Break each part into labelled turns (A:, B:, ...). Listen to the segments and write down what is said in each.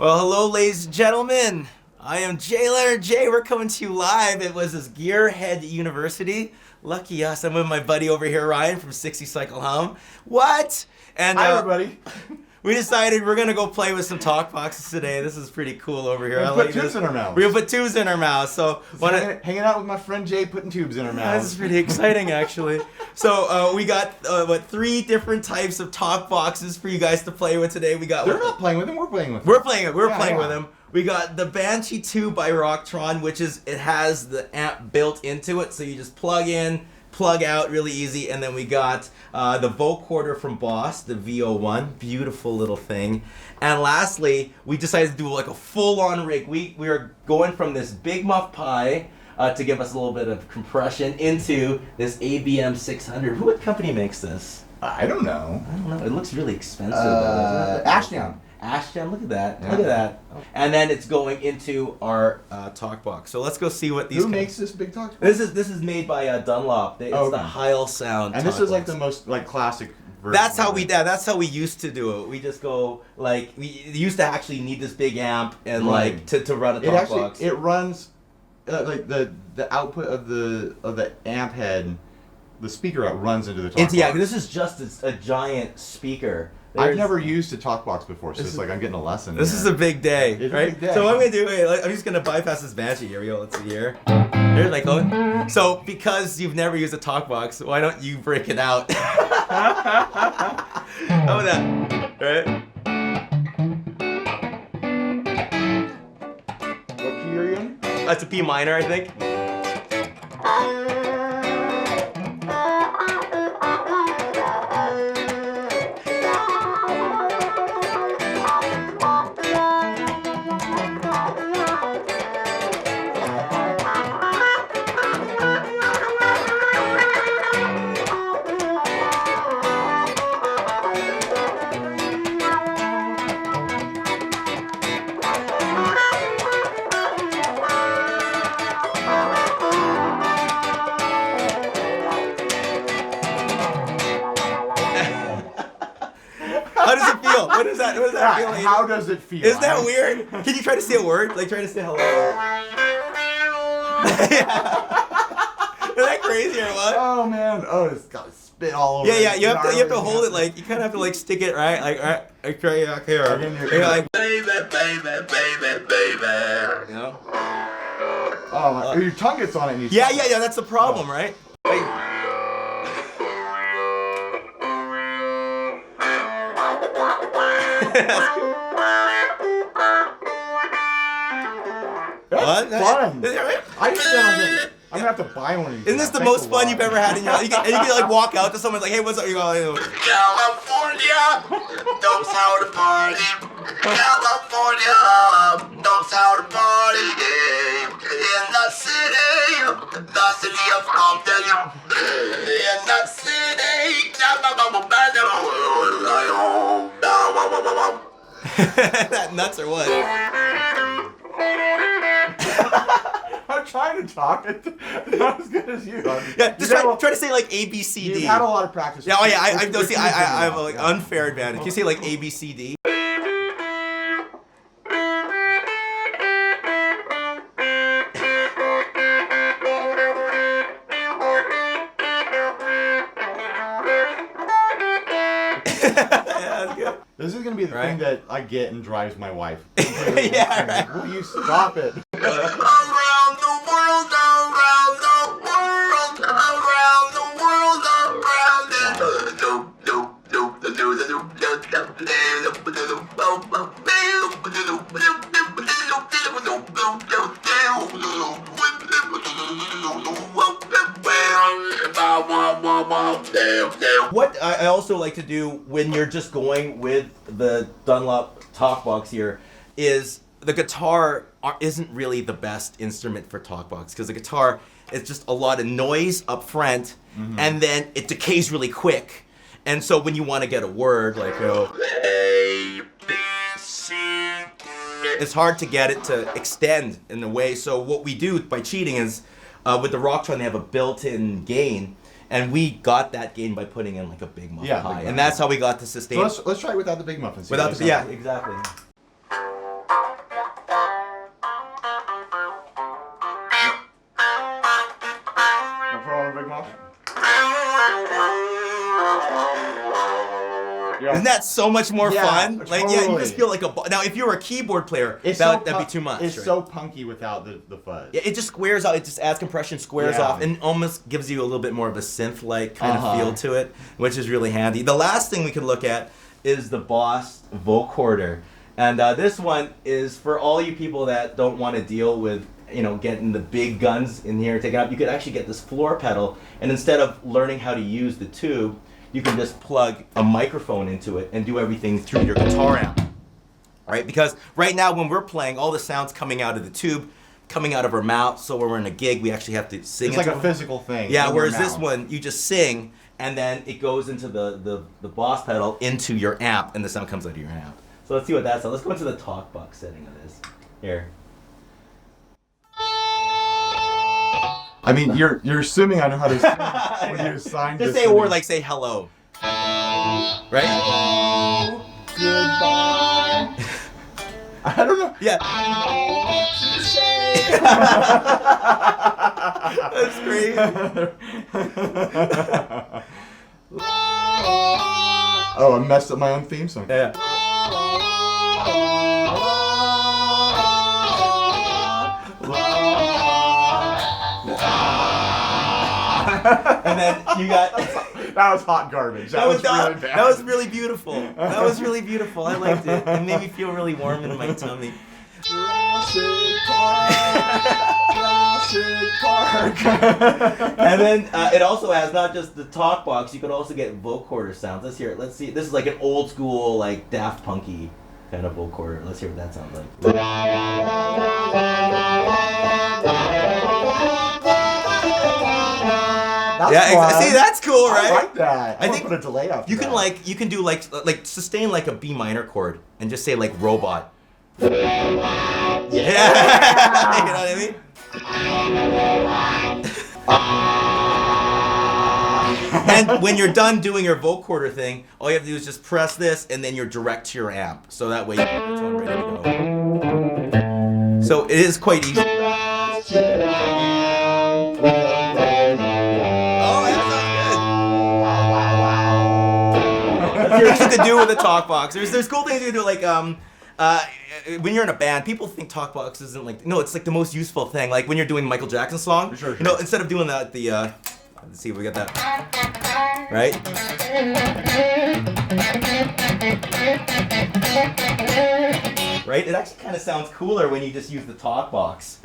A: Well, hello, ladies and gentlemen. I am J. Leonard J. We're coming to you live. It was this Gearhead University. Lucky us. I'm with my buddy over here, Ryan from 60 Cycle Hum. What? And
B: hi, everybody.
A: We decided we're gonna go play with some Talkboxes today. This is pretty cool over here.
B: We're gonna put tubes in our mouths.
A: We're gonna put tubes in our mouths. So
B: hanging out with my friend Jay, putting tubes in our mouths.
A: This is pretty exciting, actually. So we got 3 different types of Talkboxes for you guys to play with today. We got.
B: They're not playing with them. We're playing with them.
A: We're playing with them. We got the Banshee 2 by Rocktron, which is it has the amp built into it, so you just plug in, plug out, really easy. And then we got the vocoder from Boss, the VO1, beautiful little thing. And lastly, we decided to do like a full-on rig. We are going from this Big Muff Pi to give us a little bit of compression into this ABM 600. What company makes this?
B: I don't know.
A: It looks really expensive.
B: Ashdown.
A: Ashdown, look at that.
B: Yeah.
A: Look at that. And then it's going into our Talkbox. So let's go see what these.
B: Who makes this big Talkbox?
A: This is made by Dunlop. It's the Heil Sound.
B: And this is like the most classic version.
A: That's how we used to do it. We just go we used to actually need this big amp and to run a Talkbox.
B: It runs like the output of the amp head, the speaker out runs into the Talkbox.
A: Yeah, this is just a giant speaker.
B: I've never used a Talkbox before, so it's like I'm getting a lesson.
A: This is a big day,
B: it's
A: right?
B: A big day.
A: So what I'm gonna do, I'm just gonna bypass this Banshee. Here we go. Let's see here. Here's my code. So because you've never used a Talkbox, why don't you break it out? How about that? Right?
B: What key are you in?
A: That's a P minor, I think. How does it feel? What does that feel like?
B: How does it feel?
A: Isn't that weird? Can you try to say a word? Like try to say hello. Isn't that crazy or what?
B: Oh man! Oh, it's got spit all over.
A: Yeah. You have to hold it like you kind of have to stick it right, like here. You're like baby. You know?
B: Oh, your tongue gets on it. And
A: Yeah. That's the problem, right?
B: That's fun.
A: Is that right?
B: I'm gonna have to buy one of these.
A: Isn't this the most fun you've ever had in your life? And you can walk out to someone like, hey, what's up? You go,
C: California knows how to party. California knows how to party. In the city of Compton. In the city.
A: That nuts or what?
B: I'm trying to talk. It's not as good as you.
A: Yeah, just try to say like A B C D.
B: You've had a lot of practice.
A: Yeah, I have an unfair advantage. Can you say like A B C D? Yeah, that's good.
B: This is gonna be the thing that I get and drives my wife.
A: Yeah, right.
B: Will you stop it?
C: Around the world, around the world, around
A: What I also like to do when you're just going with the Dunlop Talkbox here is the guitar isn't really the best instrument for Talkbox because the guitar is just a lot of noise up front and then it decays really quick. And so when you want to get a word like it's hard to get it to extend in a way. So what we do by cheating is with the Rocktron they have a built-in gain. And we got that gain by putting in like a big muffin high, and that's how we got the sustain.
B: So let's try it without the big muffins.
A: Without the exactly.
B: Big Mouth?
A: Isn't that so much more fun? Like, yeah, you
B: totally.
A: just feel like a. Now, if you were a keyboard player, that'd be too much.
B: It's
A: right?
B: so punky without the fuzz.
A: Yeah, it just squares out. It just adds compression, squares
B: Yeah.
A: off, and almost gives you a little bit more of a synth-like kind of feel to it, which is really handy. The last thing we could look at is the Boss vocoder, and this one is for all you people that don't want to deal with getting the big guns in here taken up. You could actually get this floor pedal, and instead of learning how to use the tube, you can just plug a microphone into it and do everything through your guitar amp. Right? Because right now when we're playing, all the sound's coming out of the tube, coming out of our mouth. So when we're in a gig, we actually have to sing.
B: It's like a physical thing.
A: Yeah, whereas this one, you just sing, and then it goes into the Boss pedal into your amp, and the sound comes out of your amp. So let's see what that's like. Let's go into the Talkbox setting of this. Here.
B: I mean, you're assuming I know how to sing when you assign
A: Just
B: this
A: say a
B: to
A: word
B: me.
A: like say hello. Right?
B: Goodbye. I don't know.
A: Yeah. That's great.
B: Oh, I messed up my own theme song.
A: Yeah. And then you got
B: That was hot garbage. That was really bad.
A: That was really beautiful. That was really beautiful. I liked it. It made me feel really warm in my tummy.
B: Jurassic Park. Jurassic Park.
A: And then it also has not just the Talkbox. You could also get vocoder sounds. Let's hear it. Let's see. This is like an old school, like Daft Punky kind of vocoder. Let's hear what that sounds like.
B: That's fun.
A: See, that's cool, right?
B: I like that.
A: I
B: I
A: think
B: think put a delay after
A: You can
B: that.
A: you can do like sustain like a B minor chord and just say like robot. Yeah. You know what I mean? And when you're done doing your vocoder thing, all you have to do is just press this, and then you're direct to your amp. So that way you have your tone ready to go. So it is quite easy. Oh, that sounds good. That's what you can do with a Talkbox. There's cool things you can do, like when you're in a band, people think Talkbox isn't like, no, it's like the most useful thing. Like when you're doing Michael Jackson's song,
B: Sure.
A: Instead of doing that, let's see if we get that, right? Right? It actually kind of sounds cooler when you just use the Talkbox.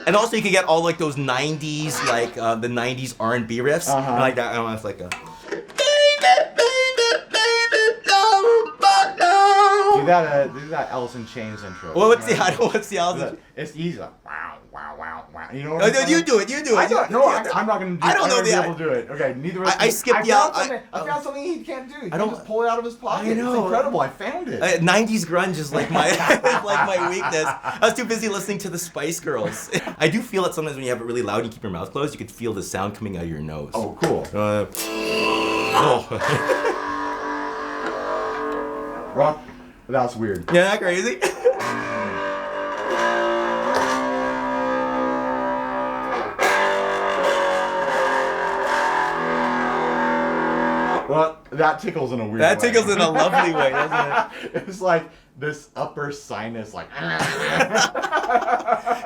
A: And also you can get all like those 90s, like the 90s R&B riffs.
B: Uh-huh.
A: Like that, I don't know, it's like a...
B: Do that Alice in Chains intro.
A: Well, what's the album?
B: It's easy. Like, wow, wow, wow, wow. You know what
A: Oh,
B: I'm
A: no,
B: saying?
A: you do it.
B: I'm not gonna do it.
A: I don't know
B: I'm
A: the-
B: gonna be able to do it. Okay, neither of us.
A: I skipped the out-
B: I found something he can't do. He
A: I don't-
B: can just pull it out of his pocket.
A: I know.
B: It's incredible. I found it.
A: 90s grunge is like my like my weakness. I was too busy listening to the Spice Girls. I do feel it sometimes when you have it really loud and you keep your mouth closed, you can feel the sound coming out of your nose.
B: Oh, cool. Rock. That's weird.
A: Yeah, that crazy?
B: Well, that tickles in a weird way.
A: That tickles in a lovely way, doesn't it?
B: It's like this upper sinus, like.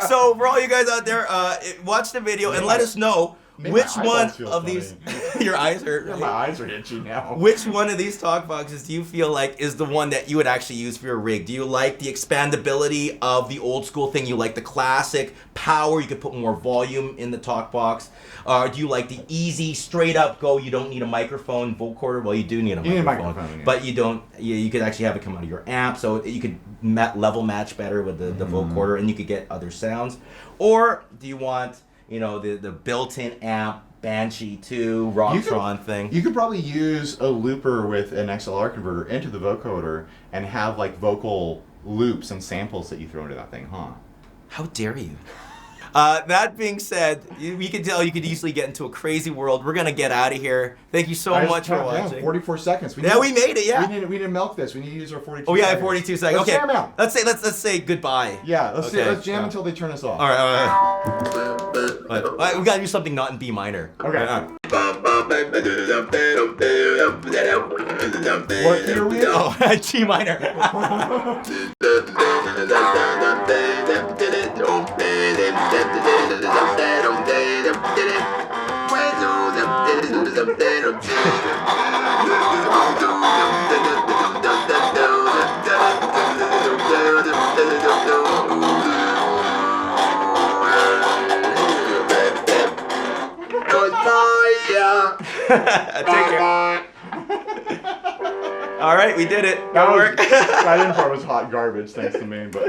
A: So for all you guys out there, watch the video and let us know
B: Make
A: which
B: my
A: one
B: eyeballs feel
A: of
B: funny.
A: these your eyes hurt.
B: Yeah,
A: Right?
B: my eyes are itchy now.
A: Which one of these Talkboxes do you feel like is the one that you would actually use for your rig? Do you like the expandability of the old school thing? You like the classic power? You could put more volume in the Talkbox. Do you like the easy, straight up go? You don't need a microphone vocoder. Well, you do need a
B: You need a
A: microphone,
B: microphone, yeah.
A: but you don't. You could actually have it come out of your amp, so you could level match better with the vocoder, and you could get other sounds. Or do you want the built-in amp? Banshee 2, Rocktron thing.
B: You could probably use a looper with an XLR converter into the vocoder and have like vocal loops and samples that you throw into that thing, huh?
A: How dare you? That being said, we can tell you could easily get into a crazy world. We're gonna get out of here. Thank you so much for watching.
B: 44 seconds.
A: We made it. Yeah.
B: We need to milk this. We need to use our 42.
A: Oh yeah,
B: seconds.
A: 42 seconds.
B: Let's
A: Okay.
B: jam out.
A: Let's say goodbye.
B: Yeah. Let's
A: Okay.
B: jam until they turn us off.
A: All right. All right. We gotta do something not in B minor.
B: Okay.
A: All right.
B: What key are we in?
A: Oh, G minor. Take care. All right, we did it. That worked.
B: That intro was hot garbage, thanks to me, but.